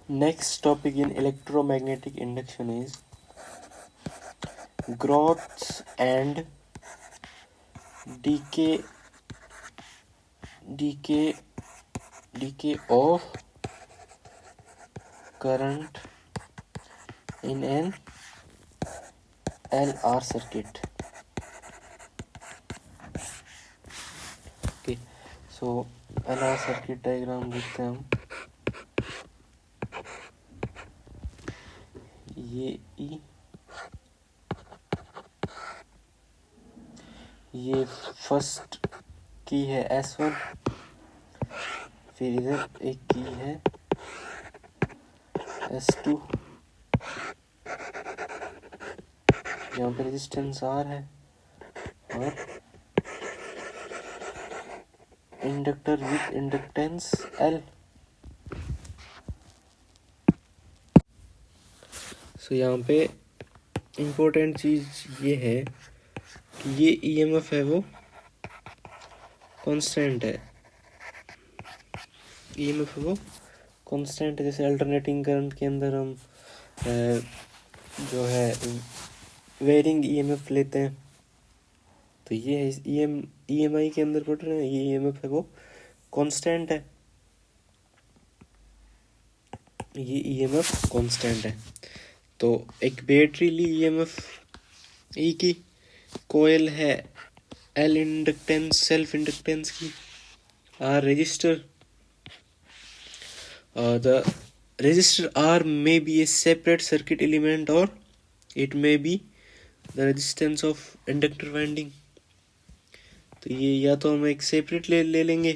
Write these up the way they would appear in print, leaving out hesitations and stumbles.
Next topic in electromagnetic induction is growth and decay of current in an LR circuit. Okay, so LR circuit diagram देखते हैं हम. ये E, ये first की है S1, फिर इधर एक की है S2, यहाँ पे रेजिस्टेंस R है और इंडक्टर विथ इंडक्टेंस L. सो यहाँ पे इम्पोर्टेंट चीज़ ये है कि ये EMF है वो कांस्टेंट है. EMF है वो कांस्टेंट है. जैसे अल्टरनेटिंग करंट के अंदर हम जो है वेरिंग EMF लेते हैं, तो ये है EMI के अंदर पढ़ रहे हैं. ये EMF है वो कांस्टेंट है. ये EMF कांस्टेंट है. तो एक बैटरी ली EMF E की, कोयल है L इंडक्टेंस सेल्फ इंडक्टेंस की, R resistor. The resistor R may be a separate circuit element or it may be the resistance of inductor winding. तो ये या तो हम एक सेपरेट ले लेंगे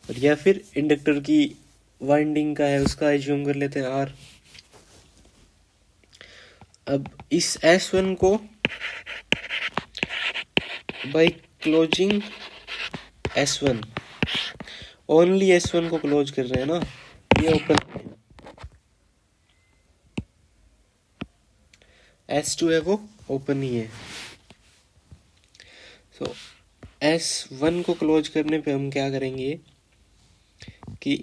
और या फिर इंडक्टर की वाइंडिंग का है उसका एज्यूम कर लेते हैं R. अब इस S1 को by closing S1, only S1 को क्लोज कर रहे हैं ना, ये ओपन है. S2 है वो ओपन ही है. सो S1 को क्लोज करने पे हम क्या करेंगे कि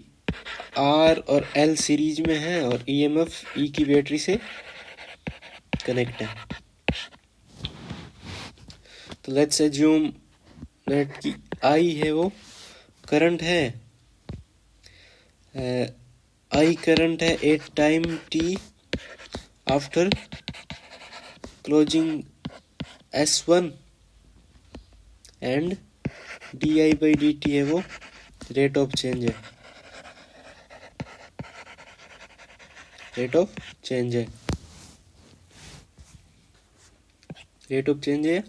R और L सीरीज में है और EMF E की बैटरी से कनेक्ट है. तो लेट्स एज्यूम दैट कि I है वो करंट है, I करंट है at time t after closing S1 and di/dt है वो रेट ऑफ चेंज है. रेट ऑफ चेंज है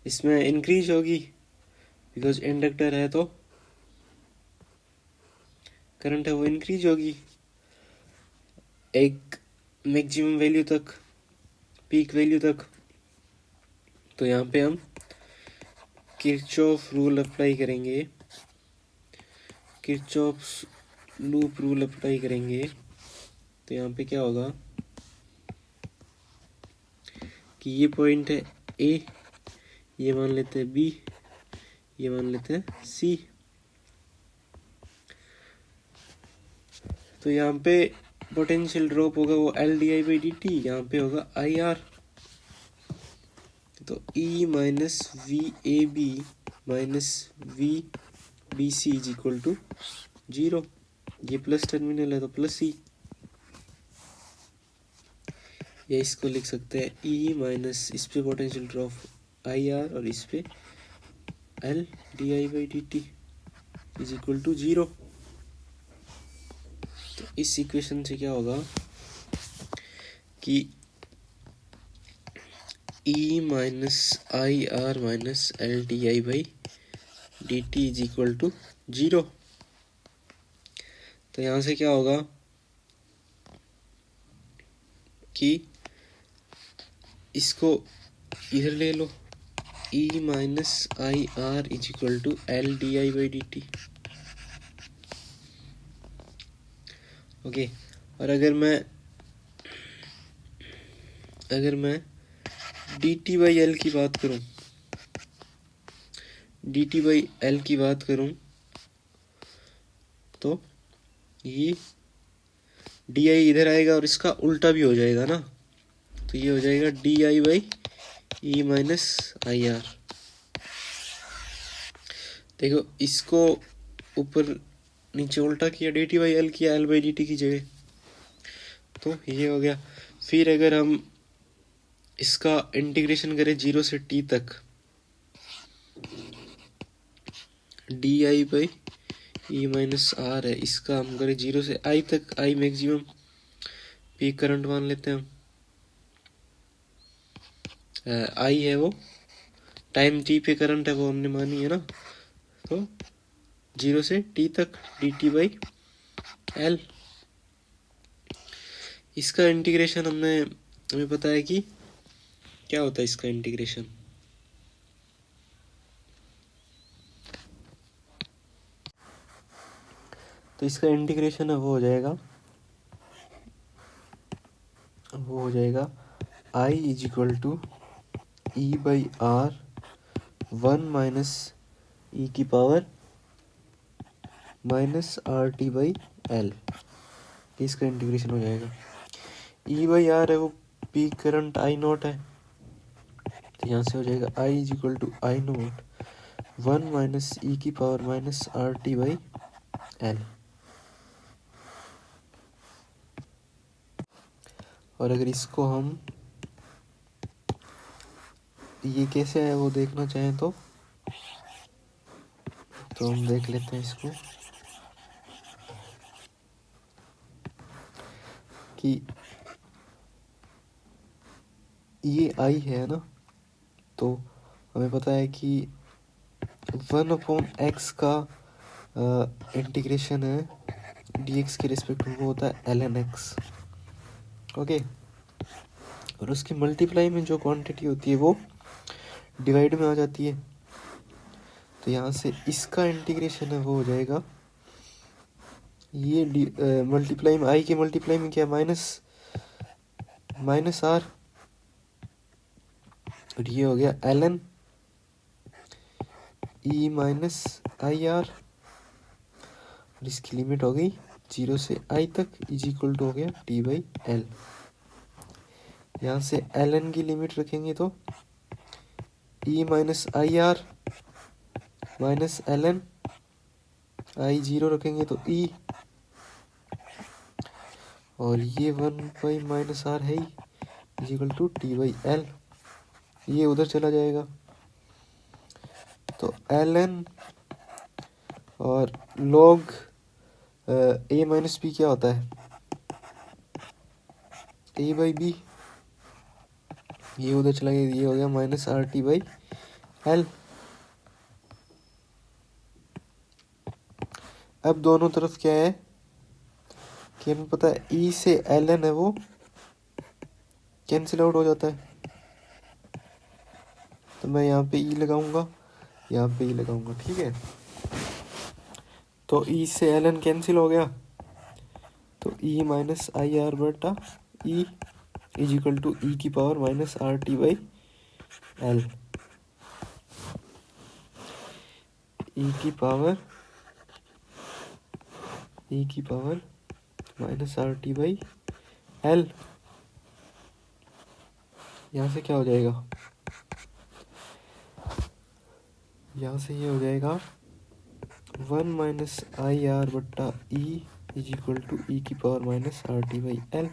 इसमें इंक्रीज होगी बिकॉज इंडक्टर है तो करंट है वो इंक्रीज होगी एक मैक्सिमम वैल्यू तक, पीक वैल्यू तक. तो यहाँ पे हम किरचॉफ रूल अप्लाई करेंगे, किरचॉफ लूप रूल अप्लाई करेंगे. तो यहाँ पे क्या होगा कि ये पॉइंट है A, ये मान लेते हैं B, ये मान लेते हैं C. तो यहाँ पे पोटेंशियल ड्रॉप होगा वो LdI/dt, यहाँ पे होगा IR. तो E minus VAB minus VBC is equal to 0. ये प्लस टर्मिनल है तो प्लस E. या इसको लिख सकते हैं E माइनस इस पे पोटेंशियल ड्रॉप IR और इस पे LdI/dt इज इक्वल टू 0. तो इस इक्वेशन से क्या होगा कि E minus IR minus LdI/dt is equal to 0. तो यहाँ से क्या होगा कि इसको इधर ले लो, E minus IR is equal to LdI/dt. Okay. और अगर मैं dt/L की बात करूं, dt/L की बात करूं तो ये डी आई इधर आएगा और इसका उल्टा भी हो जाएगा ना, तो ये हो जाएगा d I by E minus I are. देखो इसको ऊपर नीचे उल्टा किया, डी टी बाई एल किया एल बाई डी टी की जगह, तो ये हो गया। फिर अगर हम इसका इंटीग्रेशन करें 0 से t तक, d I by E minus R है, इसका हम करें 0 से i तक, i मैक्सिमम पीक करंट मान लेते हैं हम, i है वो टाइम t पे करंट है वो हमने मानी है ना, तो 0 से t तक डी टी बाई एल। इसका इंटीग्रेशन हमें पता है कि क्या होता है इसका इंटीग्रेशन, तो इसका इंटीग्रेशन है वो हो जाएगा I is equal to E by R 1 minus E की power minus R T by L, इसका इंटीग्रेशन हो जाएगा। ई बाई आर है वो पीक करंट आई नॉट है, तो यहाँ से हो जाएगा I is equal to I naught 1 minus E की power minus R T by L. और अगर इसको हम ये कैसे है वो देखना चाहें तो हम देख लेते हैं इसको कि ये आई है ना, तो हमें पता है कि 1/x का इंटीग्रेशन है dx के रिस्पेक्ट में वो होता है ln x, ओके। और उसकी मल्टीप्लाई में जो क्वांटिटी होती है वो डिवाइड में आ जाती है, तो यहाँ से इसका इंटीग्रेशन है वो हो जाएगा ये मल्टीप्लाई में आई की मल्टीप्लाई में क्या माइनस आर, और ये हो गया ln E minus I are, और इसकी लिमिट हो गई 0 से i तक इज इक्वल टू हो गया t बाई एल। यहाँ से ln की लिमिट रखेंगे तो e minus I R minus ln i 0 रखेंगे तो e, और ये 1 बाई माइनस आर है is equal to t by L, ये उधर चला जाएगा, तो ln और log a माइनस बी क्या होता है a बाई बी, ये उधर चला गया, ये हो गया minus R T by L. अब दोनों तरफ क्या है कि हमें पता है e से ln है वो कैंसिल आउट हो जाता है, तो मैं यहाँ पे e लगाऊंगा, यहाँ पे e लगाऊंगा, ठीक है। तो e से ln कैंसिल हो गया, तो e माइनस आई आर बटा e is equal to E की power minus R T by L, E की power minus R T by L. यहाँ से क्या हो जाएगा, यहाँ से ये हो जाएगा 1 माइनस आई आर बट्टा E is equal to E की power minus R T by L.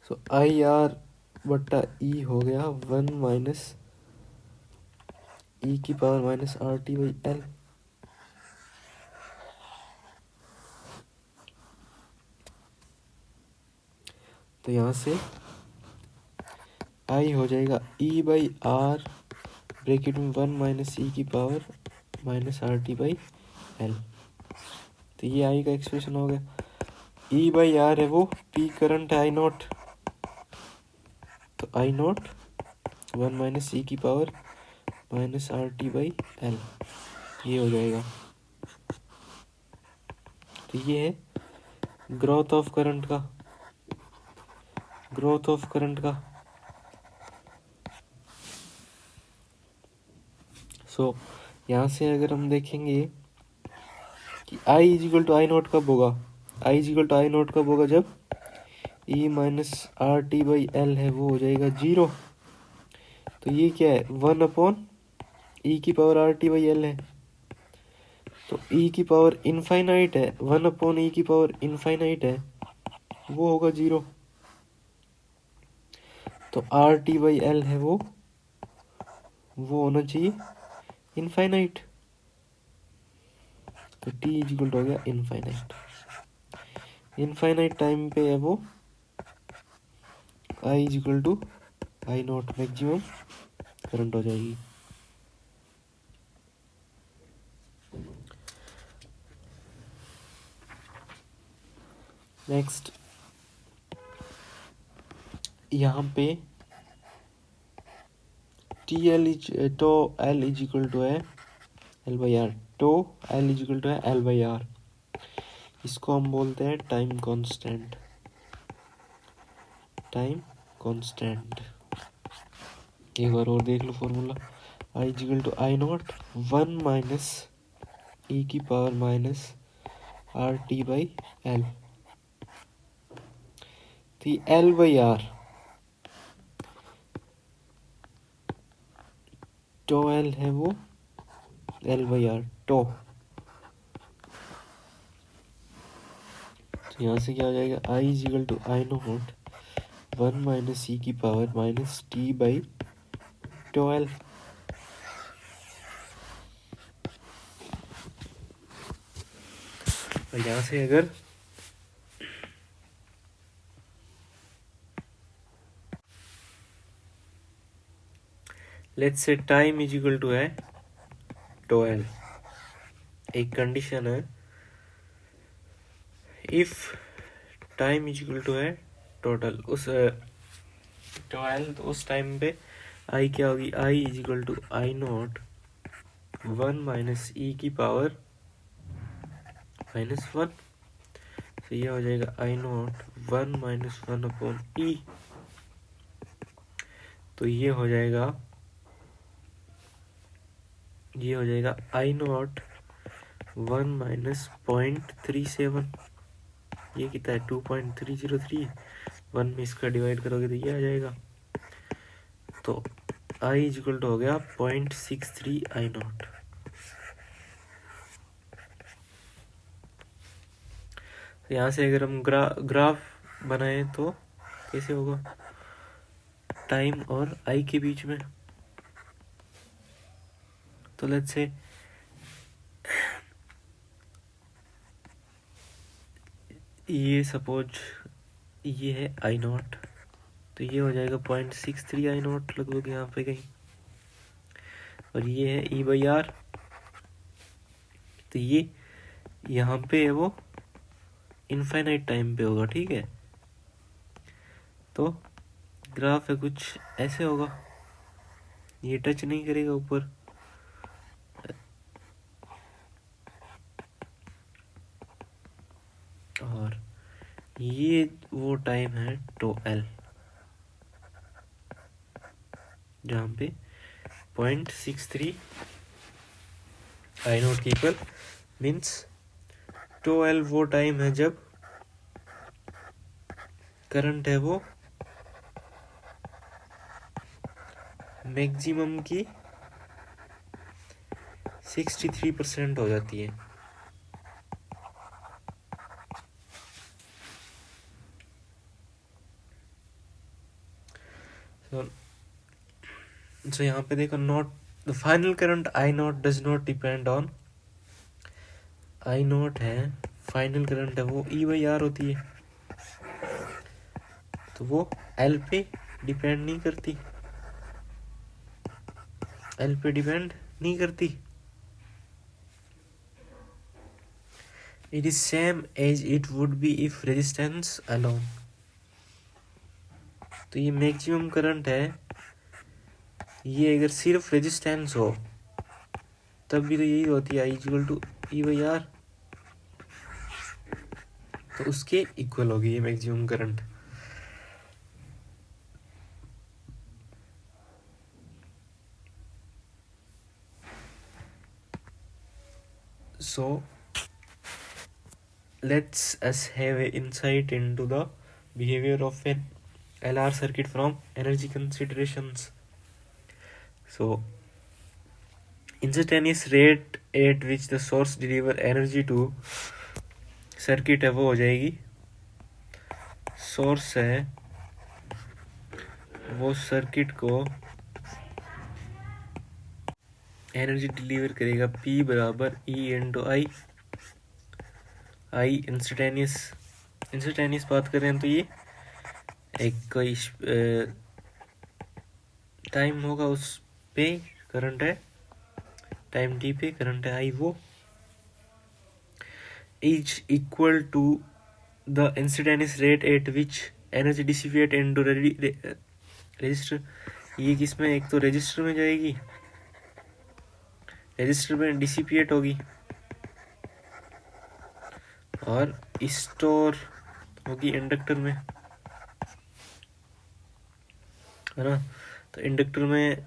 So I R बट्टा ई हो गया 1 माइनस ई की power minus R T by L. तो यहाँ से आई हो जाएगा ई बाई आर ब्रैकेट में 1 माइनस ई की power minus R T by L, तो ये आई का एक्सप्रेशन हो गया। ई बाई आर है वो पी करंट है आई नॉट, तो आई नॉट 1 माइनस ई की power minus R T by L, ये हो जाएगा। तो ये है ग्रोथ ऑफ करंट का सो यहाँ से अगर हम देखेंगे कि I is equal to I naught कब होगा, I is equal to I naught कब होगा, जब E minus R T by L है वो हो जाएगा 0। तो ये क्या है, 1 ई की power are T by L है, तो ई की पावर इनफाइनाइट है, 1 ई की पावर इनफाइनाइट है, वो होगा 0। तो आर टी बाई एल है वो होना चाहिए इनफाइनाइट। तो टी इज इक्वल टू हो गया इनफाइनाइट। इनफाइनाइट टाइम पे है वो I is equal to I naught maximum current हो जाएगी। नेक्स्ट यहाँ पे टी एल इज तो एल इज इक्वल टू है एल बाई आर, तो एल इज इक्वल टू है एल बाई आर, इसको हम बोलते हैं टाइम कांस्टेंट। टाइम कांस्टेंट एक बार और देख लो formula, I is equal to I naught 1 minus E की power minus R T by L. तो L by R, two L है वो एल बाई आर टो। तो यहाँ से क्या हो जाएगा, I is equal to I naught 1 minus E की power minus T by two L. और यहाँ से अगर let's say time is equal to है टो एल, एक कंडीशन है, if time is equal to है टोटल उस टो एल, तो उस टाइम पे आई क्या होगी, I is equal to I naught 1 minus E की पावर -1। तो ये हो जाएगा आई नॉट 1 माइनस 1 अपॉन ई। तो ये हो जाएगा आई नॉट 1 माइनस 0.37। ये कितना है 2.303, 1 में इसका डिवाइड करोगे तो ये आ जाएगा। तो आई इज इक्वल टू हो गया 0.63 आई नॉट। यहाँ से अगर हम ग्राफ बनाए तो कैसे होगा, टाइम और आई के बीच में। तो लेट्स से ये सपोज ये है आई नॉट, तो ये हो जाएगा 0.63 आई नॉट लगभग यहाँ पे कहीं, और ये है ई बाई आर। तो ये यहाँ पे है वो इनफाइनाइट टाइम पे होगा, ठीक है। तो ग्राफ है कुछ ऐसे होगा, ये टच नहीं करेगा ऊपर, और ये वो टाइम है टो एल जहाँ पे 0.63 आई नॉट की इक्वल मीन्स टो एल वो टाइम है जब करंट है वो मैक्सिमम की 63% हो जाती है। सो यहाँ पे देखो, not the final current I not does not depend on, I not है फाइनल करंट है वो ई बाई आर होती है, तो वो एल पे डिपेंड नहीं करती, एल पे डिपेंड नहीं करती। It is same as it would be if resistance alone. तो ये मैक्सिमम करंट है, ये अगर सिर्फ रेजिस्टेंस हो तब भी तो यही होती है I equal to E by R, तो उसके इक्वल होगी ये maximum current. So let's us have an insight into the behavior of an LR circuit from energy considerations. So instantaneous rate at which the source deliver energy to circuit है वो हो जाएगी, source है वो circuit को energy deliver करेगा P बराबर E into आई instantaneous बात करें तो ये एक कोई टाइम होगा उस पे करंट है, टाइम t पे करंट है I, वो is equal to the instantaneous rate at which energy dissipate into register. ये किसमें, एक तो रजिस्टर में जाएगी, रजिस्टर में डिसिपिएट होगी और स्टोर होगी इंडक्टर में, है ना. तो इंडक्टर में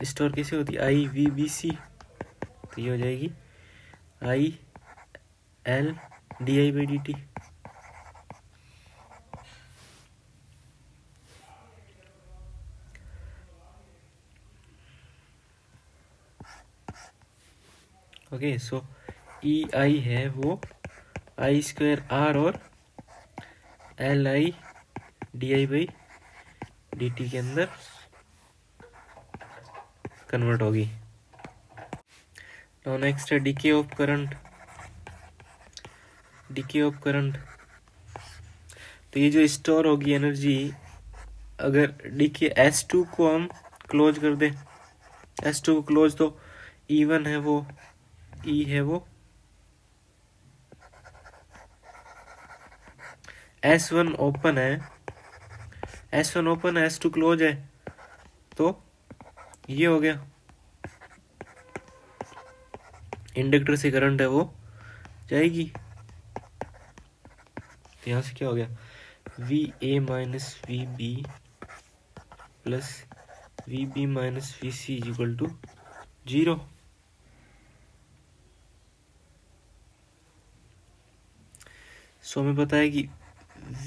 स्टोर कैसे होती है, आई वी बी सी, तो ये हो जाएगी I L D I by D T. Okay, so E I है वो आई स्क्वायर आर और L I D I by D T के अंदर कन्वर्ट होगी. नाउ नेक्स्ट है decay of current. Decay of current, तो ये जो स्टोर होगी एनर्जी, अगर डीके S2 को हम क्लोज कर दें, S2 को क्लोज, तो E1 है वो, E है वो, S1 ओपन है, S1 ओपन है, S2 क्लोज है, तो ये हो गया इंडक्टर से करंट है वो जाएगी. तो यहाँ से क्या हो गया, V A minus V B plus V B minus V C is equal to 0. So हमें पता है कि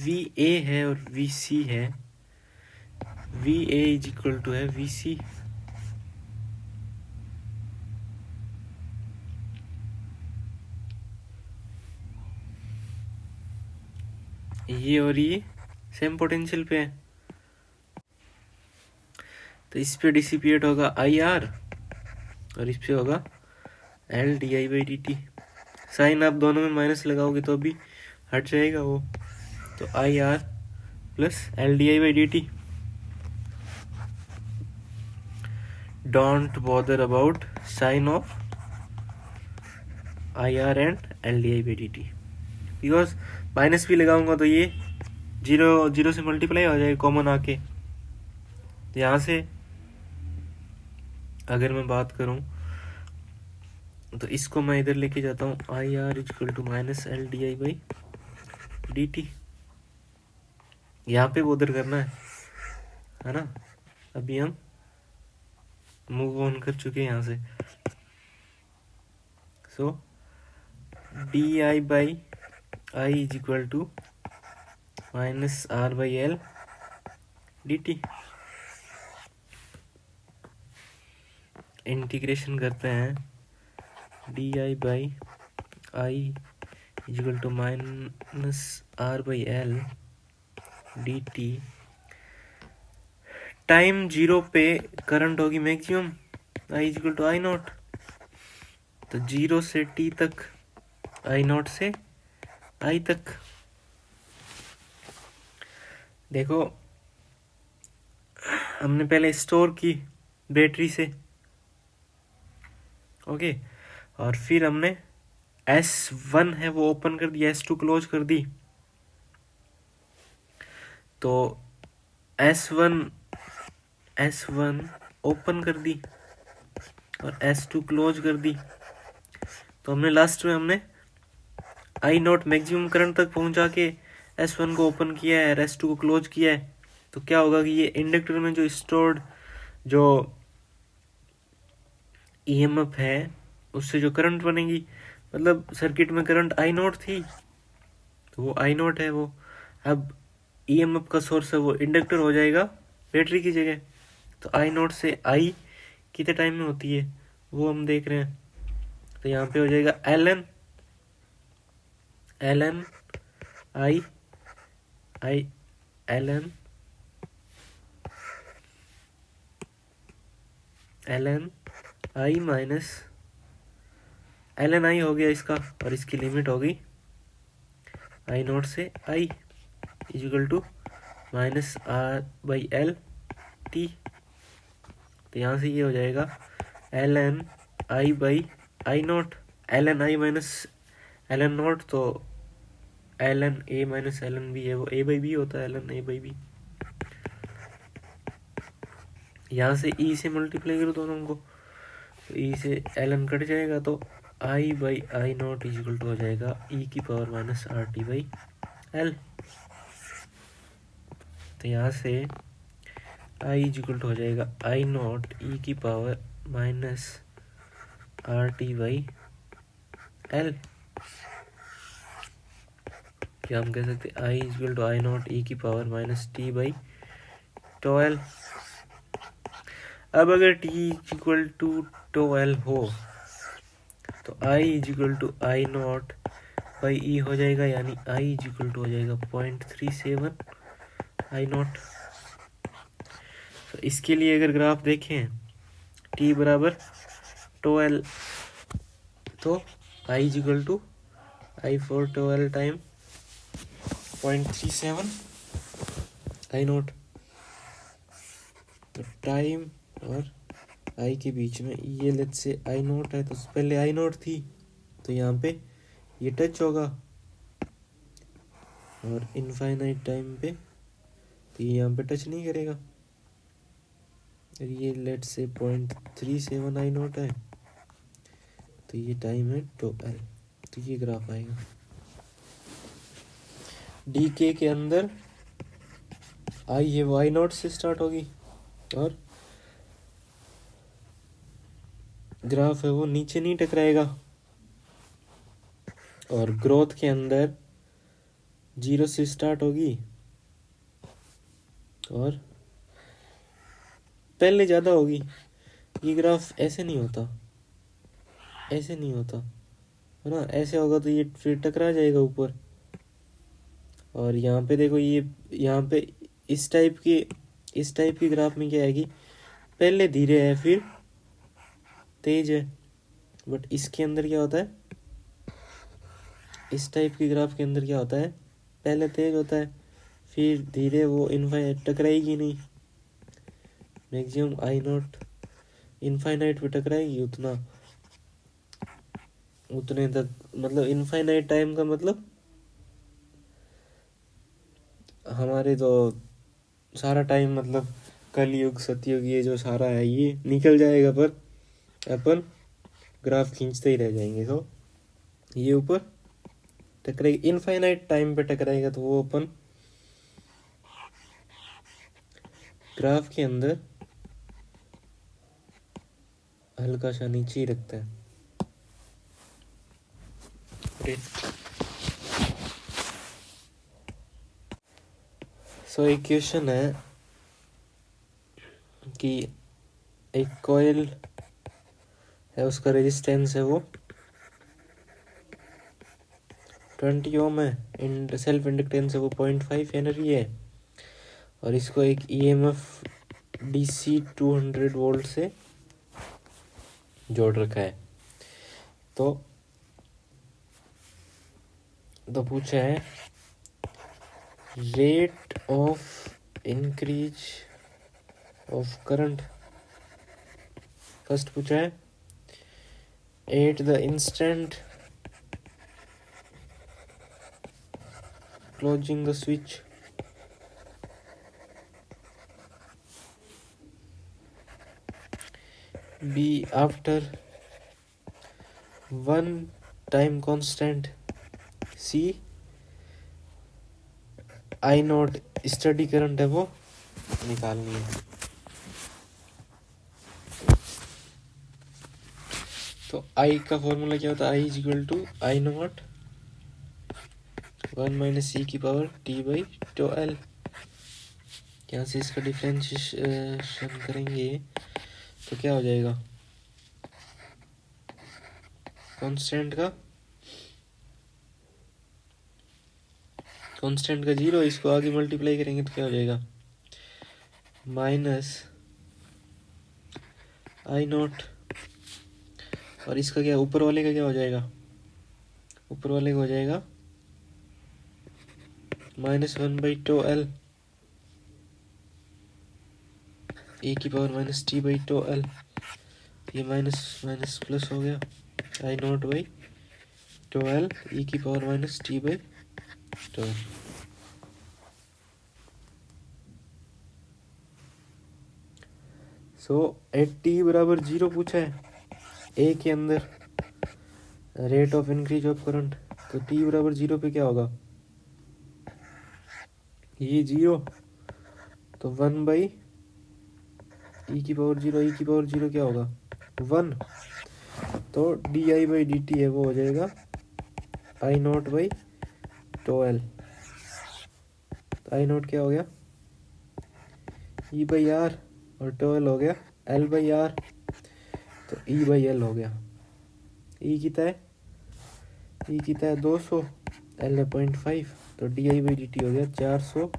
वी ए है और वी सी है, V A is equal to है वी सी. ये और ये सेम पोटेंशियल पे है, तो इस पे डिसिपिएट होगा आई आर और इस पे होगा L D I by D t. Sign आप दोनों में माइनस लगाओगे तो भी हट जाएगा वो, तो I R plus L D I by D t. Don't bother about sign of I R and L D I by D t, because minus भी लगाऊंगा तो ये जीरो से मल्टीप्लाई हो जाएगा कॉमन आके. यहाँ से अगर मैं बात करूं तो इसको मैं इधर लेके जाता हूँ, I R equal to minus L D I by D t. यहाँ पे बॉदर करना है ना. अभी हम मूव ऑन कर चुके हैं यहाँ से. So D I by I is equal to minus R by L D T. Integration करते हैं, D I by I is equal to minus R by L D T. Time 0 पे current होगी maximum, I is equal to I naught, तो 0 से t तक, आई naught से आई तक. देखो हमने पहले स्टोर की बैटरी से, ओके, और फिर हमने S1 है वो ओपन कर दिया, S2 क्लोज कर दी, तो S1 ओपन कर दी और S2 क्लोज कर दी. तो हमने लास्ट में हमने आई नॉट मैक्सिमम करंट तक पहुंचा के S1 को ओपन किया है और S2 को क्लोज किया है. तो क्या होगा कि ये इंडक्टर में जो स्टोर्ड जो EMF है उससे जो करंट बनेगी, मतलब सर्किट में करंट आई नॉट थी, तो वो आई नॉट है। वो अब ईएमएफ का सोर्स है वो इंडक्टर हो जाएगा बैटरी की जगह। तो आई नॉट से आई कितने टाइम में होती है वो हम देख रहे हैं। तो यहाँ पे हो जाएगा L N I I L N I minus L N I हो गया इसका, और इसकी लिमिट होगी आई नॉट से I is equal to minus R by L T. तो यहाँ से ये हो जाएगा L N I by I naught, L N I minus L N naught, तो L N A minus L N B है वो ए बाई बी होता है, L N A by B. यहाँ से ई से मल्टीप्लाई करो दोनों को, तो ई से एल एन कट जाएगा, तो I by I naught is equal to हो जाएगा ई की power minus R T by L. तो यहाँ से आई इजिकल टू हो जाएगा आई नॉट ई की power minus R T by L. क्या हम कह सकते हैं आई इजिकल टू आई नॉट ई की पावर माइनस टी बाई 12। अब अगर टी इक्वल टू 12 हो तो I is equal to I naught by E हो जाएगा, यानी आई इजिकल टू हो जाएगा 0.37 आई नॉट। तो इसके लिए अगर ग्राफ देखें टी बराबर 12, तो I is equal to I for 12 time 0.37 I naught. तो टाइम और आई के बीच में ये लेट्स से आई नॉट है, तो पहले आई नॉट थी, तो यहाँ पे ये टच होगा, और इनफाइनाइट टाइम पे तो ये यहाँ पे टच नहीं करेगा। ये लेट्स से 0.37 आई नॉट है, तो ये टाइम है 12। तो ये ग्राफ आएगा। डी के अंदर आई है वो आई नॉट से स्टार्ट होगी, और ग्राफ है वो नीचे नहीं टकराएगा, और ग्रोथ के अंदर 0 से स्टार्ट होगी, और पहले ज़्यादा होगी। ये ग्राफ ऐसे नहीं होता, ऐसे नहीं होता है ना, ऐसे होगा तो ये फिर टकरा जाएगा ऊपर। और यहाँ पे देखो, ये यहाँ पे इस टाइप की ग्राफ में क्या आएगी, पहले धीरे है फिर तेज है। बट इसके अंदर क्या होता है, इस टाइप की ग्राफ के अंदर क्या होता है, पहले तेज होता है फिर धीरे, वो इनफाइनाइट टकराएगी नहीं। मैक्सिमम आई नॉट इनफाइनाइट पे टकराएगी उतने तक, मतलब इनफाइनाइट टाइम का मतलब हमारे तो सारा टाइम, मतलब कलयुग सतयुग ये जो सारा है ये निकल जाएगा, पर अपन ग्राफ खींचते ही रह जाएंगे। तो ये ऊपर टकराएगी, इनफाइनाइट टाइम पे टकराएगा, तो वो अपन ग्राफ के अंदर हल्का सा नीचे ही रखता है। सो एक क्वेश्चन है कि एक कॉइल है, उसका रेजिस्टेंस है वो 20 ओम है, सेल्फ इंडक्टेंस है वो 0.5 हेनरी है, और इसको एक ईएमएफ डीसी 200 वोल्ट से जोड़ रखा है। तो पूछा है rate of increase of current. First पूछा है at the instant closing the switch, b after one time constant, c I naught steady current है वो निकालनी है। तो आई का फॉर्मूला क्या होता है, I is equal to I naught 1 minus E की power T by two L. यहाँ से इसका डिफ्रेंशिएशन करेंगे तो क्या हो जाएगा, कांस्टेंट का 0, इसको आगे मल्टीप्लाई करेंगे तो क्या हो जाएगा, माइनस आई नॉट, और इसका क्या, ऊपर वाले का क्या हो जाएगा, ऊपर वाले का हो जाएगा -1/2L ए की power minus T by two L. ये माइनस माइनस प्लस हो गया, I naught by two L E की power minus T by two L. So at T बराबर 0 पूछा है, ए के अंदर rate of increase of current, तो टी बराबर 0 पे क्या होगा, ये 0, तो 1 बाई ई की पावर 0, ई की पावर 0 क्या होगा 1, तो D I by D T है वो हो जाएगा आई नॉट बाई टो एल। तो आई नॉट क्या हो गया, ई बाई आर, और टो एल हो गया एल बाई आर, तो ई बाई एल हो गया। ई कितना है, ई कितना है 200, एल है 0.5, तो D I by D t हो गया 400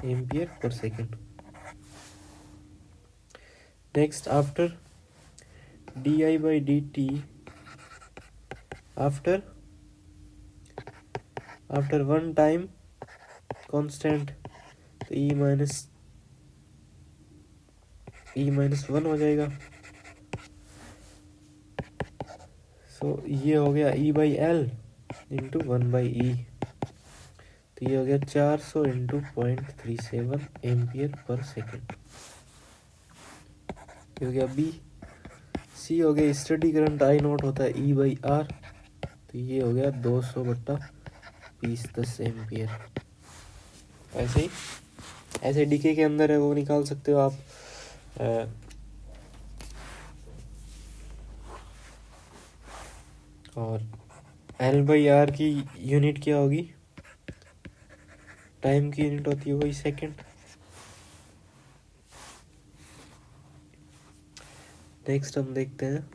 ampere per second. Next, after D I by D T, after 1 time constant, तो ई माइनस 1 हो जाएगा। सो ये हो गया ई by L into 1 by E, तो ये हो गया 400 इंटू 0.37 एम्पियर पर सेकेंड। ये हो गया बी। सी हो गया स्टडी करंट आई नॉट होता है ई बाई आर, तो ये हो गया 200/20 एम्पियर। ऐसे ही ऐसे डीके के अंदर है वो निकाल सकते हो आप। और एल बाई आर की यूनिट क्या होगी, टाइम की यूनिट होती है वही सेकेंड। नेक्स्ट हम देखते हैं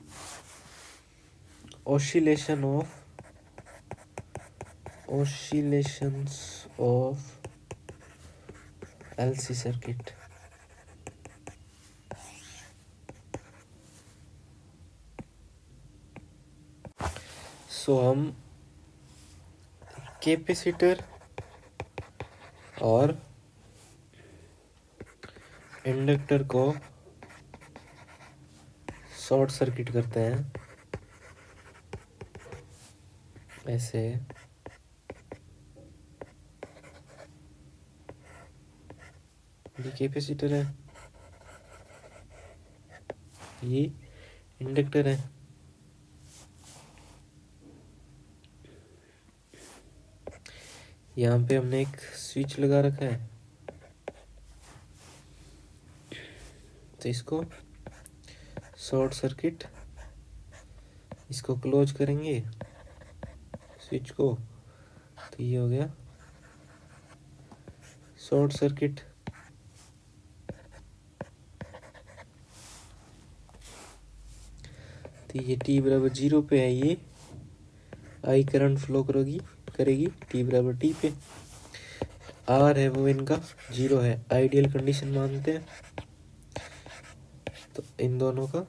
oscillations of LC circuit। सो हम कैपेसिटर और इंडक्टर को शॉर्ट सर्किट करते हैं ऐसे। ये कैपेसिटर है, ये इंडक्टर है। यहाँ पे हमने एक स्विच लगा रखा है, तो इसको शॉर्ट सर्किट, इसको क्लोज करेंगे स्विच को, तो ये हो गया शॉर्ट सर्किट। तो ये टी बराबर 0 पे है, ये आई करंट फ्लो करेगी टी बराबर टी पे। आर है वो इनका 0 है, आइडियल कंडीशन मानते हैं, तो इन दोनों का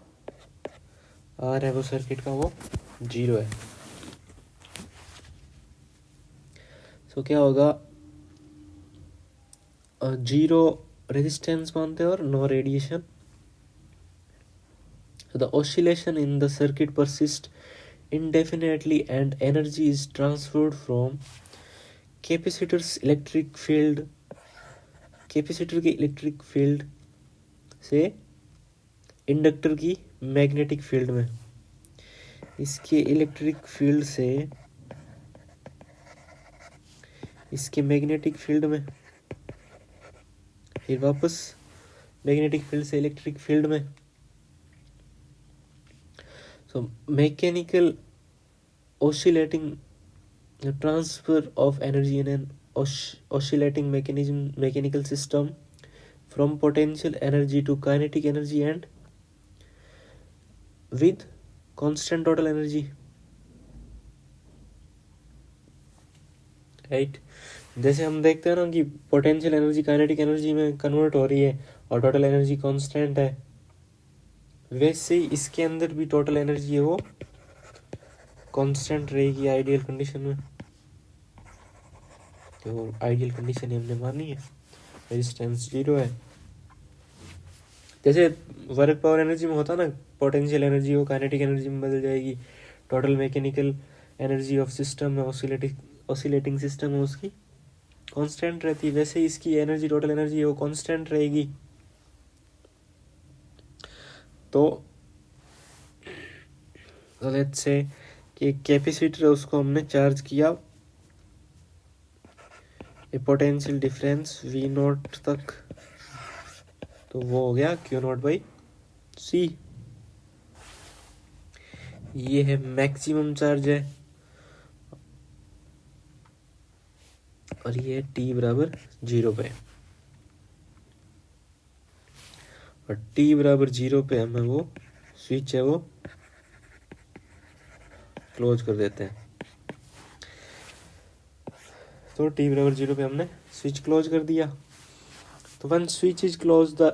आर है वो सर्किट का वो 0 है। सो क्या होगा, 0 रेजिस्टेंस मानते हैं और no radiation. So the oscillation in the circuit persists indefinitely and energy is transferred from capacitor's electric field, capacitor के इलेक्ट्रिक फील्ड से इंडक्टर की मैग्नेटिक फील्ड में, इसके इलेक्ट्रिक फील्ड से इसके मैग्नेटिक फील्ड में, फिर वापस मैग्नेटिक फील्ड से इलेक्ट्रिक फील्ड में। So mechanical oscillating The transfer of energy in an oscillating mechanical system from potential energy to kinetic energy and with constant total energy, right. जैसे हम देखते हैं ना कि पोटेंशियल एनर्जी काइनेटिक एनर्जी में convert हो रही है और टोटल एनर्जी कांस्टेंट है, वैसे ही इसके अंदर भी टोटल एनर्जी है वो कांस्टेंट रहेगी आइडियल कंडीशन में। तो आइडियल कंडीशन हमने मानी है, रेजिस्टेंस 0 है। जैसे वर्क पावर एनर्जी में होता ना, पोटेंशियल एनर्जी वो काइनेटिक एनर्जी में बदल जाएगी, total mechanical energy of system है, ऑसिलेटिंग सिस्टम है, उसकी कांस्टेंट रहती है। वैसे इसकी एनर्जी, टोटल एनर्जी है वो कांस्टेंट रहेगी। तो लेट्स से कि एक कैपेसिटर है, उसको हमने चार्ज किया पोटेंशियल डिफरेंस V नॉट तक, तो वो हो गया Q नॉट बाई C। ये है मैक्सिमम चार्ज है और ये T बराबर 0 पे, और T बराबर 0 पे हमें वो स्विच है वो क्लोज कर देते हैं। तो T बराबर 0 पे हमने स्विच क्लोज कर दिया। तो when switch is close the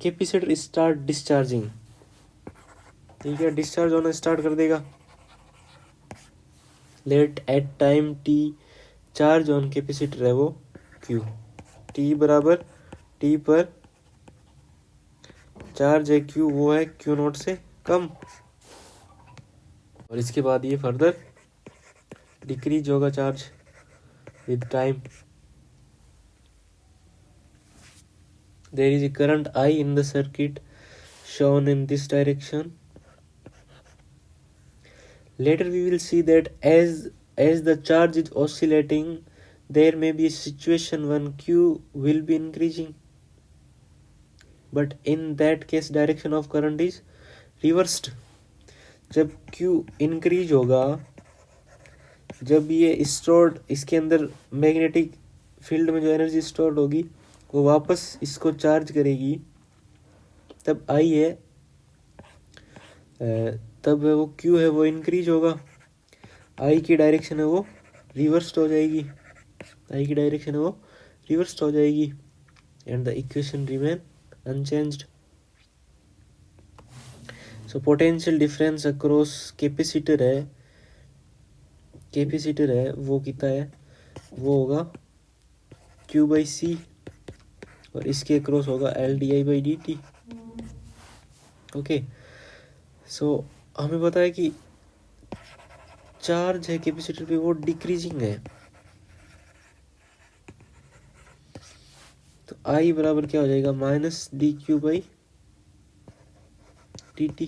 capacitor start discharging, ठीक है, डिस्चार्ज होना स्टार्ट कर देगा। Let at time T charge on capacitor है वो Q, T बराबर T पर चार्ज है Q वो है Q नॉट से कम, और इसके बाद ये फर्दर डिक्रीज होगा charge with time. There is a current I in the circuit shown in this direction. Later we will see that as the charge is oscillating, there may be a situation when Q will be increasing, but in that case direction of current is reversed. जब Q increase होगा, जब ये stored, इसके अंदर magnetic field में जो energy stored होगी वो वापस इसको चार्ज करेगी, तब आई है, तब वो Q है वो इंक्रीज होगा, आई की डायरेक्शन है वो रिवर्स्ड हो जाएगी, आई की डायरेक्शन है वो रिवर्स्ड हो जाएगी, and the equation remain unchanged. So potential difference across capacitor है वो कितना है, वो होगा Q बाई C, और इसके अक्रॉस होगा LdI बाई dt। ओके, सो हमें पता है कि चार्ज है कैपेसिटर पे वो डिक्रीजिंग है, तो I बराबर क्या हो जाएगा, minus dQ by dt।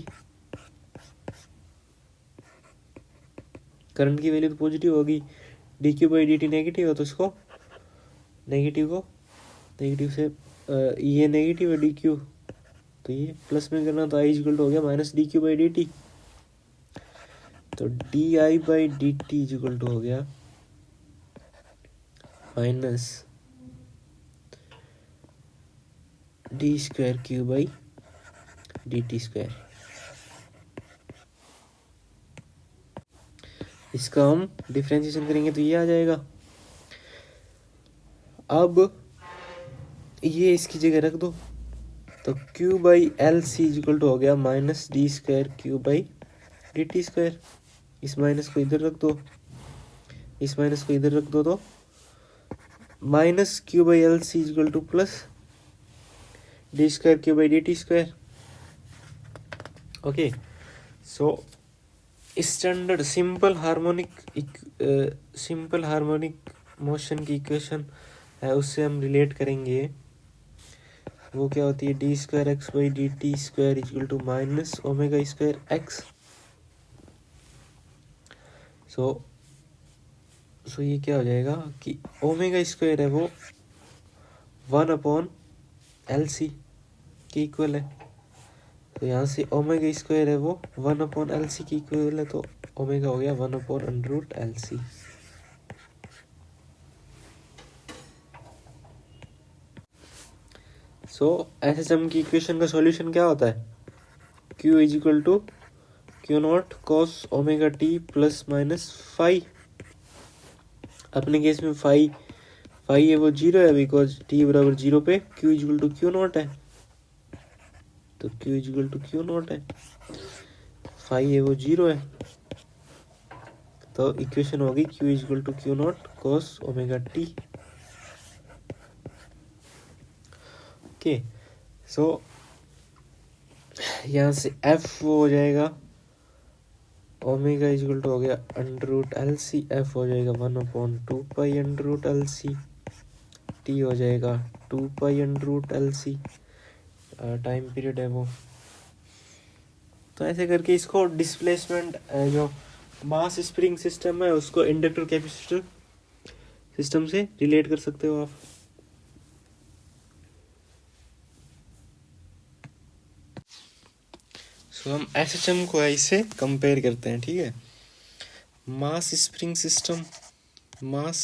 Current की वैल्यू तो पॉजिटिव होगी, dQ बाई dt नेगेटिव है, तो इसको नेगेटिव से ये नेगेटिव है dQ, तो ये प्लस में करना, तो I इक्वल हो गया माइनस dQ बाई dt। तो di बाई dt इक्वल हो गया minus d square Q by dt square. इसका हम डिफरेंशिएशन करेंगे तो ये आ जाएगा। अब ये इसकी जगह रख दो, तो Q by L C equal हो गया minus d square Q by D T square. इस माइनस को इधर रख दो, इस माइनस को इधर रख दो, तो minus Q by L C equal to plus D square Q by D T square. Okay, so standard simple harmonic motion की इक्वेशन है, उससे हम रिलेट करेंगे। वो क्या होती है, D square x by D T square equal to minus omega square X. So ये क्या हो जाएगा कि ओमेगा स्क्वायर है वो 1/LC के इक्वल है, तो यहाँ से ओमेगा स्क्वायर है वो 1/LC की इक्वल है, तो ओमेगा हो गया 1/√LC। सो एसएचएम की इक्वेशन का सॉल्यूशन क्या होता है? Q is equal to Q naught cos omega t plus minus phi. अपने केस में फाई है वो 0 है, बिकॉज टी बराबर 0 पे Q is equal to Q naught है, तो Q is equal to Q naught है। फाई है वो 0 है, तो इक्वेशन होगी Q is equal to Q naught cos omega T. Okay, so यहाँ से F वो हो जाएगा ओमेगा इज इक्वल टू हो गया under root L C, f हो जाएगा 1/2 under root L C, T हो जाएगा 2 under root L C, time period है वो। तो ऐसे करके इसको डिस्प्लेसमेंट जो मास स्प्रिंग सिस्टम है उसको इंडक्टर कैपेसिटर सिस्टम से रिलेट कर सकते हो आप। सो हम एसएचएम को इससे कंपेयर करते हैं, ठीक है। Mass spring system, mass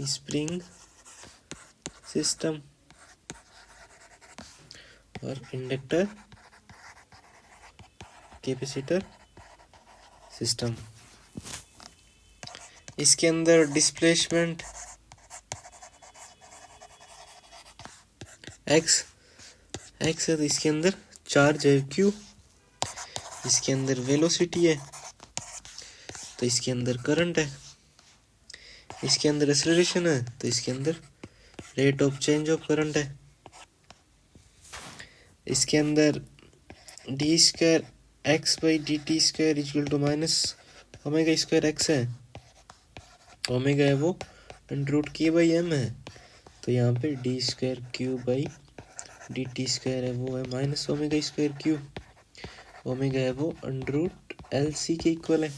spring system और इंडक्टर कैपेसिटर सिस्टम। इसके अंदर डिस्प्लेसमेंट एक्स है, तो इसके अंदर चार्ज है क्यू, इसके अंदर वेलोसिटी है, तो इसके अंदर करंट है, इसके अंदर एक्सेलरेशन है, तो इसके अंदर rate of change of current है, इसके अंदर d square x by D T square equal to minus omega square x है, ओमेगा है वो under root k by m है, तो यहाँ पे d square Q by D T square है वो है minus omega square Q, omega है वो अंडर रूट एल सी के इक्वल है।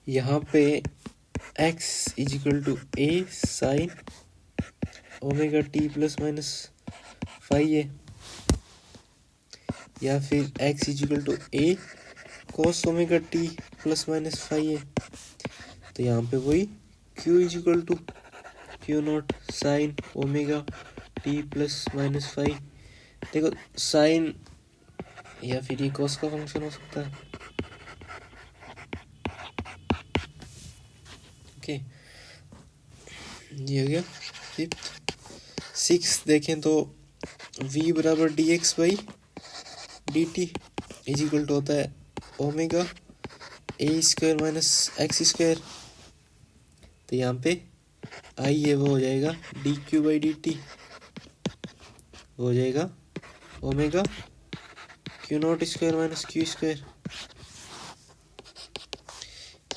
यहाँ पे x is equal to A sine omega t plus minus phi है, या फिर x is equal to A cos omega t plus minus phi है, तो यहाँ पे वही q is equal to Q naught sine omega t plus minus phi. देखो sine या फिर ये कोस का फंक्शन हो सकता है, ओके। ये हो गया फिफ्थ। सिक्स देखें तो v बराबर d x by D t is equal to होता है omega A square minus x square, तो यहाँ पे आई है वो हो जाएगा D Q by D t, हो जाएगा omega Q naught square minus Q square.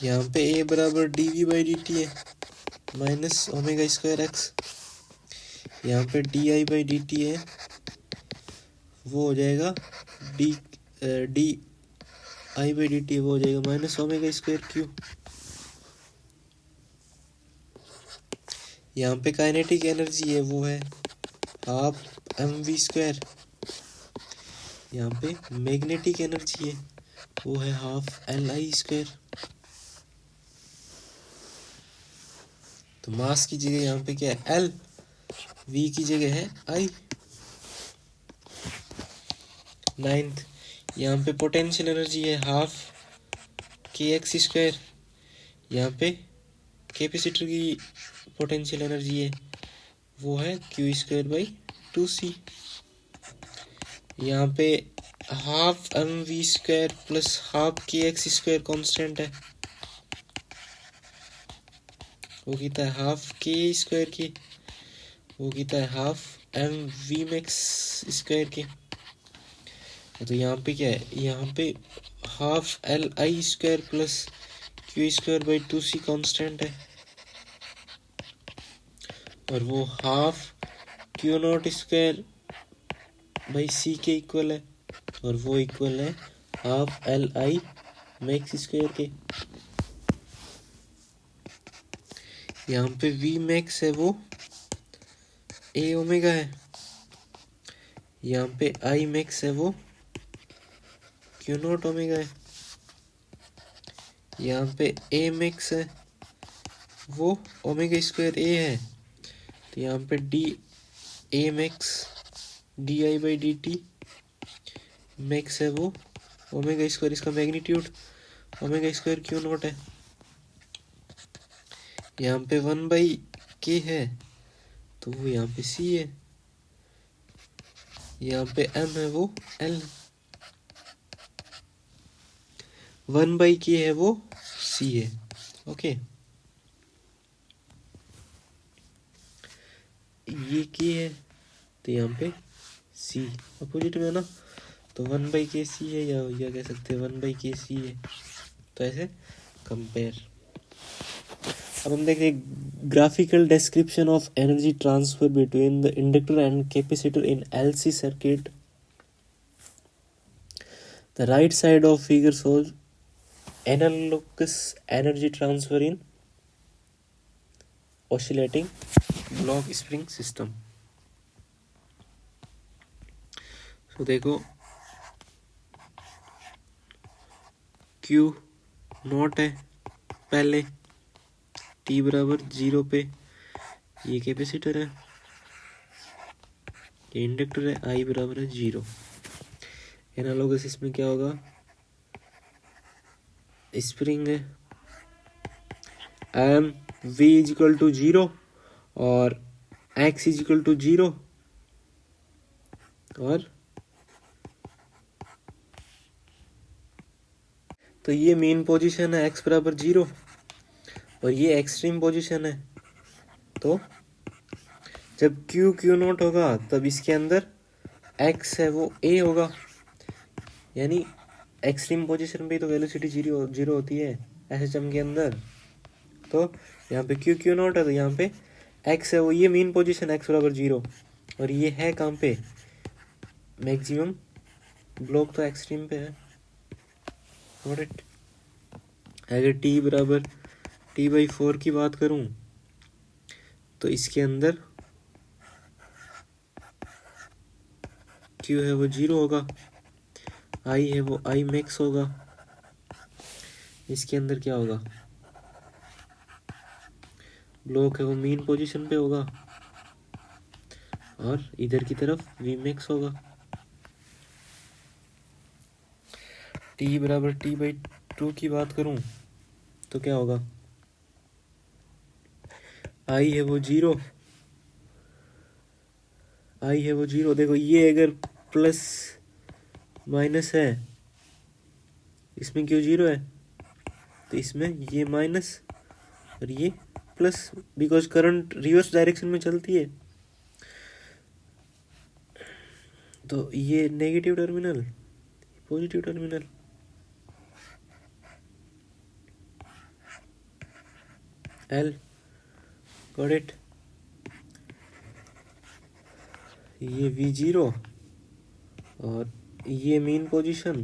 यहाँ पे ए बराबर d v by D T है माइनस ओमेगा स्क्वायर एक्स, यहाँ पे d I by D T है वो हो जाएगा d I by D T वो हो जाएगा माइनस ओमेगा स्क्वायर क्यू। यहाँ पे काइनेटिक एनर्जी है वो है हाफ एम वी स्क्वायर, यहाँ पे मैग्नेटिक एनर्जी है वो है हाफ एल आई स्क्वायर। तो मास की जगह यहाँ पे क्या है एल, वी की जगह है आई। नाइन्थ, यहाँ पे पोटेंशियल एनर्जी है हाफ के एक्स स्क्वायर, यहाँ पे कैपेसिटर की पोटेंशियल एनर्जी है वो है क्यू स्क्वायर बाई 2c। यहाँ पे half M v square plus half k x square constant है, वो कितना है हाफ के स्क्वायर की, वो कितना है half M V max square के। तो यहाँ पे क्या है, यहाँ पे half L I square plus Q square by 2c constant है, और वो half Q naught square by C के इक्वल है, और वो इक्वल है half L I max square के। यहाँ पे वी मैक्स है वो ए ओमेगा है, यहाँ पे आई मैक्स है वो क्यू नॉट ओमेगा है, यहाँ पे ए मैक्स है वो ओमेगा स्क्वायर ए है, तो यहाँ पे D A max D I by D T max है वो ओमेगा स्क्वायर, इसका magnitude omega square Q naught है। यहाँ पे 1/k है, तो वो यहाँ पे c है। यहाँ पे m है, वो l। 1/k है, वो c है। ओके, ये k है, तो यहाँ पे c अपोजिट में है ना, तो 1/k c है, या कह सकते हैं 1/k c है। तो ऐसे कंपेयर। अब हम देखते हैं graphical description of energy transfer between the inductor and capacitor in LC circuit. The right side of figure shows analogous energy transfer in oscillating block spring system. तो देखो Q नॉट है पहले, T बराबर 0 पे, ये कैपेसिटर है, ये inductor है, I बराबर है 0। एनालॉगस इसमें क्या होगा, स्प्रिंग है, एम V इजिकल टू 0 और X इजिकल टू 0 और तो ये मेन पोजीशन है x बराबर 0 और ये एक्सट्रीम पोजीशन है। तो जब Q नॉट होगा तब इसके अंदर x है वो a होगा, यानी एक्सट्रीम पोजीशन पे तो वेलोसिटी 0 होती है SHM के अंदर। तो यहाँ पे Q नॉट है, तो यहाँ पे x है वो, ये मेन पोजीशन x बराबर 0 और ये है कहाँ पे, मैक्सिमम ब्लॉक तो एक्सट्रीम पे है। Got it. अगर t बराबर T/4 की बात करूं तो इसके अंदर Q है वो 0 होगा, I है वो I मैक्स होगा। इसके अंदर क्या होगा, ब्लॉक है वो मेन पोजीशन पे होगा और इधर की तरफ V मैक्स होगा। T बराबर T/2 की बात करूं तो क्या होगा, I है वो 0, I है वो 0। देखो ये अगर प्लस माइनस है, इसमें क्यों 0 है, तो इसमें ये माइनस और ये plus, because current reverse direction में चलती है। तो ये negative terminal, positive terminal, L। Got it. ये V0 और ये मेन पोजीशन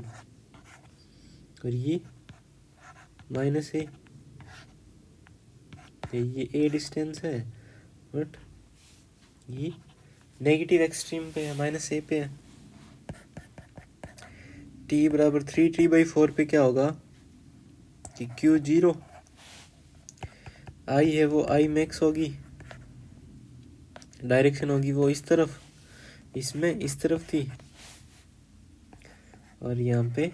और ये माइनस ए, ये A डिस्टेंस है, बट ये नेगेटिव एक्सट्रीम पे है, -a पे है। T बराबर 3T/4 पे क्या होगा कि Q 0, I है वो I मैक्स होगी, डायरेक्शन होगी वो इस तरफ, इसमें इस तरफ थी और यहाँ पे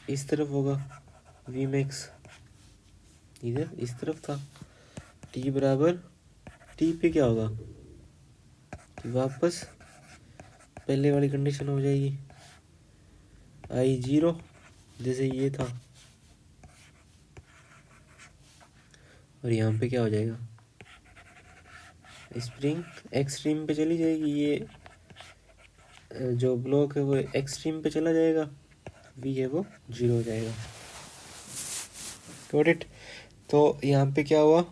इस तरफ होगा V मैक्स, इधर इस तरफ था। T बराबर T पे क्या होगा कि वापस पहले वाली कंडीशन हो जाएगी, I 0 जैसे ये था और यहाँ पे क्या हो जाएगा, स्प्रिंग एक्सट्रीम पे चली जाएगी, ये जो ब्लॉक है वो एक्सट्रीम पे चला जाएगा, V है वो 0 हो जाएगा। Got it. तो यहाँ पे क्या हुआ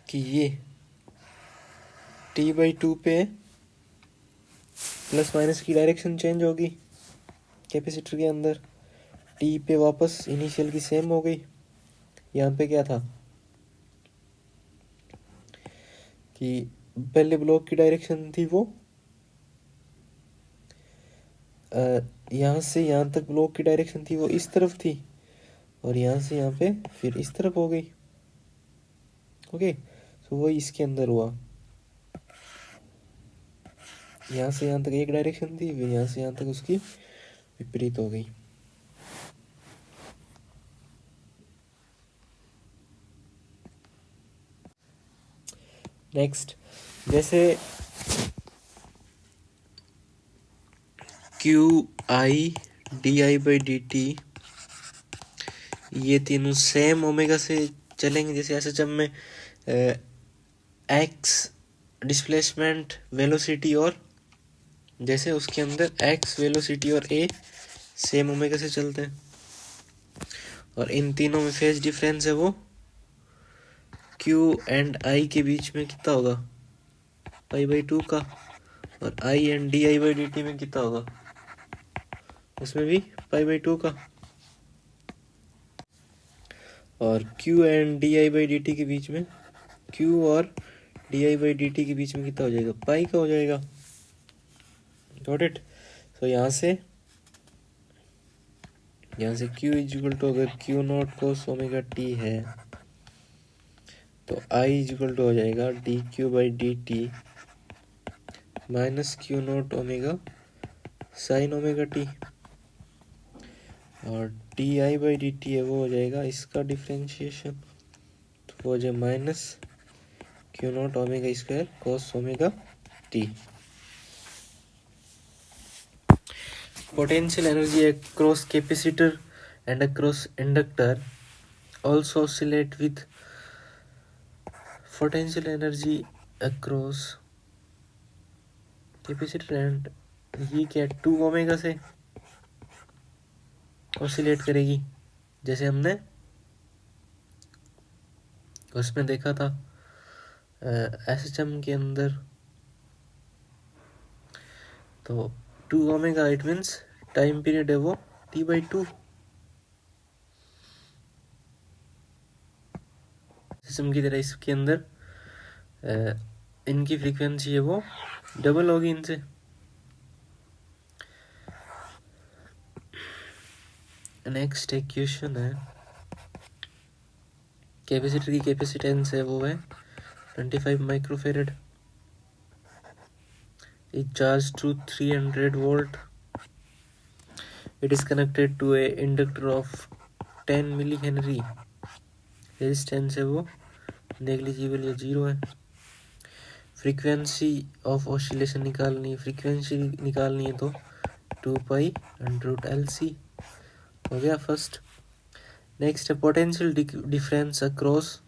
कि ये T/2 पे प्लस माइनस की डायरेक्शन चेंज होगी कैपेसिटर के अंदर, T पे वापस इनिशियल की सेम हो गई। यहाँ पे क्या था कि पहले ब्लॉक की डायरेक्शन थी वो यहाँ से यहाँ तक ब्लॉक की डायरेक्शन थी वो इस तरफ थी, और यहाँ से यहाँ पे फिर इस तरफ हो गई। ओके, तो वही इसके अंदर हुआ, यहाँ से यहाँ तक एक डायरेक्शन थी, फिर यहाँ से यहाँ तक उसकी विपरीत हो गई। नेक्स्ट, जैसे Q I D I by D T, ये तीनों सेम ओमेगा से चलेंगे। जैसे ऐसे जब में एक्स डिस्प्लेसमेंट वेलोसिटी, और जैसे उसके अंदर एक्स वेलोसिटी और ए सेम ओमेगा से चलते हैं, और इन तीनों में फेज डिफरेंस है वो क्यू एंड आई के बीच में कितना होगा, पाई बाई 2 का, और I and D I by D T में कितना होगा, उसमें भी पाई बाई 2 का, और Q and D I by D T के बीच में, क्यू और D I by D T के बीच में कितना हो जाएगा, पाई का हो जाएगा। Got it. तो यहाँ से Q इज इक्वल टू, अगर Q naught cos omega T है तो I इज इक्वल टू हो जाएगा D Q by D T minus Q naught omega sine omega T, और D I by D T है वो हो जाएगा इसका डिफ्रेंशिएशन, तो वो हो जाए minus Q naught omega square cos omega T. Potential energy across capacitor and across inductor also oscillate with potential energy across capacitor and ये क्या 2 ओमेगा से ऑसिलेट करेगी, जैसे हमने उसमें देखा था एसएचएम के अंदर। तो 2 omega it means time period है वो T/2। सिस्टम की तरह इसके अंदर इनकी फ्रीक्वेंसी है वो डबल होगी इनसे। नेक्स्ट एक क्वेश्चन है, कैपेसिटर की कैपेसिटेंस है वो है 25 microfarad, is charge to 300 volt, it is connected to a inductor of 10 milli henry, resistance है वो नेग्लिजिबल या 0 है। फ्रीक्वेंसी ऑफ ऑसिलेशन निकालनी है, फ्रीक्वेंसी निकालनी है तो 2 pi under root L C हो गया फर्स्ट। नेक्स्ट है potential difference across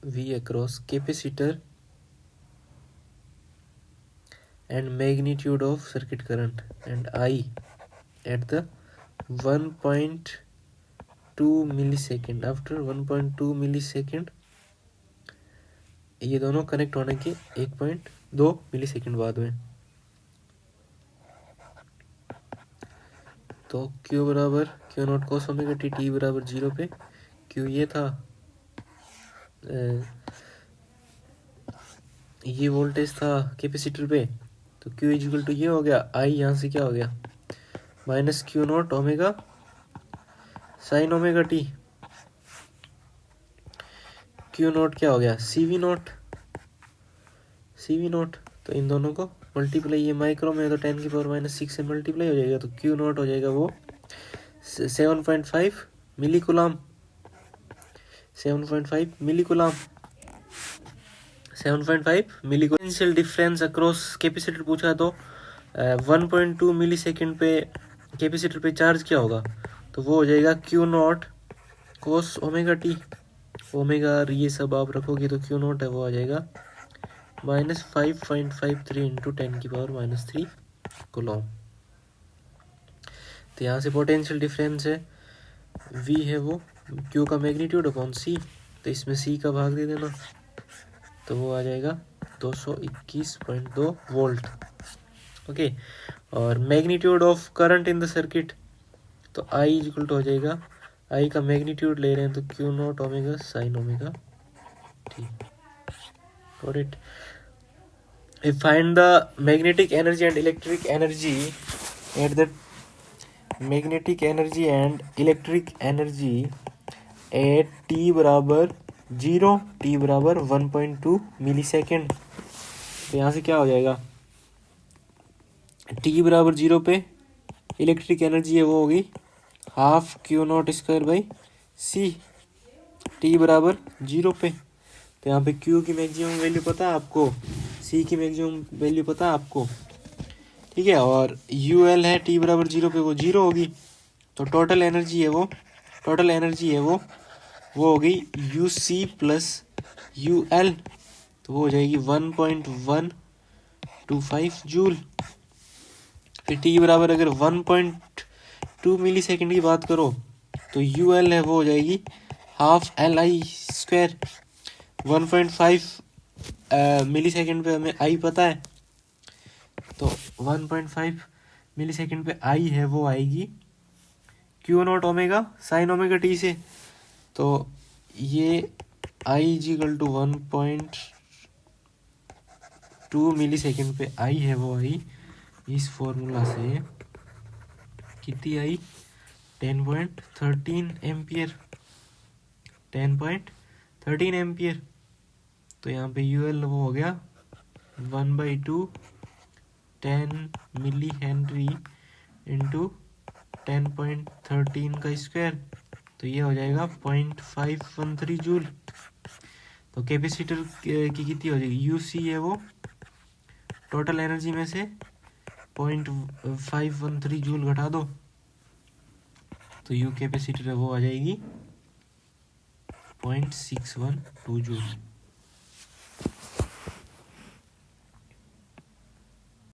V across capacitor and magnitude of circuit current and I at the 1.2 millisecond, after 1.2 millisecond ये दोनों कनेक्ट होने के 1.2 मिलीसेकंड बाद में। तो Q बराबर Q naught cos omega T, T बराबर 0 पे Q ये था, ये वोल्टेज था कैपेसिटर पे, तो Q इक्वल टू ये हो गया, I यहाँ से क्या हो गया minus Q naught omega sine omega T, Q not क्या हो गया CV नॉट, तो इन दोनों को मल्टीप्लाई, ये माइक्रो में तो 10 की पावर माइनस 6 से मल्टीप्लाई हो जाएगा, तो Q नॉट हो जाएगा वो 7.5 मिलीकुलाम, 7.5 मिलीकुलाम। पोटेंशियल डिफरेंस अक्रॉस कैपेसिटर पूछा तो 1.2 मिलीसेकंड पे कैपेसिटर पे चार्ज क्या होगा, तो वो हो जाएगा Q naught cos omega T, omega ये सब आप रखोगे तो Q नॉट है वो आ जाएगा माइनस 5.53 इंटू 10 की पावर माइनस 3 कूलम। तो यहाँ से पोटेंशियल डिफरेंस है V है वो Q का मैग्नीट्यूड अपॉन C, तो इसमें C का भाग दे देना, तो वो आ जाएगा 221.2 वोल्ट। ओके, और magnitude of current in the circuit, तो I इक्वल टू हो जाएगा, I का मैग्नीट्यूड ले रहे हैं तो Q naught omega sine omega T. Got it. Find the magnetic energy and electric energy at the magnetic energy and electric energy at t बराबर 0, t बराबर 1.2 मिली सेकेंड। तो यहाँ से क्या हो जाएगा, t बराबर 0 पे इलेक्ट्रिक एनर्जी है वो होगी half Q naught square by C, t बराबर 0 पे। तो यहाँ पे q की मैक्सिमम वैल्यू पता है आपको, c की मैक्सिमम वैल्यू पता है आपको, ठीक है। और यू एल है t बराबर 0 पे, वो 0 होगी। तो टोटल एनर्जी है वो होगी U C plus U L, तो वो हो जाएगी 1.125 जूल। फिर टी बराबर अगर 1.2 मिली सेकेंड की बात करो तो यू एल है वो हो जाएगी half L I square. 1.5 millisecond पे हमें आई पता है, तो 1.5 मिली सेकेंड पे आई है वो आएगी Q not omega sine omega T से। तो ये आई इजिकल टू 1.2 मिली सेकेंड पे आई है वो आई इस फॉर्मूला से कितनी आई 10.13 एम्पियर, 10.13 एम्पियर। तो यहाँ पे यू एल वो हो गया 1/2 10 मिली हेनरी इंटू 10.13 का स्क्वायर, तो ये हो जाएगा 0.513 जूल। तो कैपेसिटर की कितनी हो जाएगी, यू सी है वो टोटल एनर्जी में से 0.513 जूल घटा दो, तो यू कैपेसिटर है वो आ जाएगी 0.612 जूल।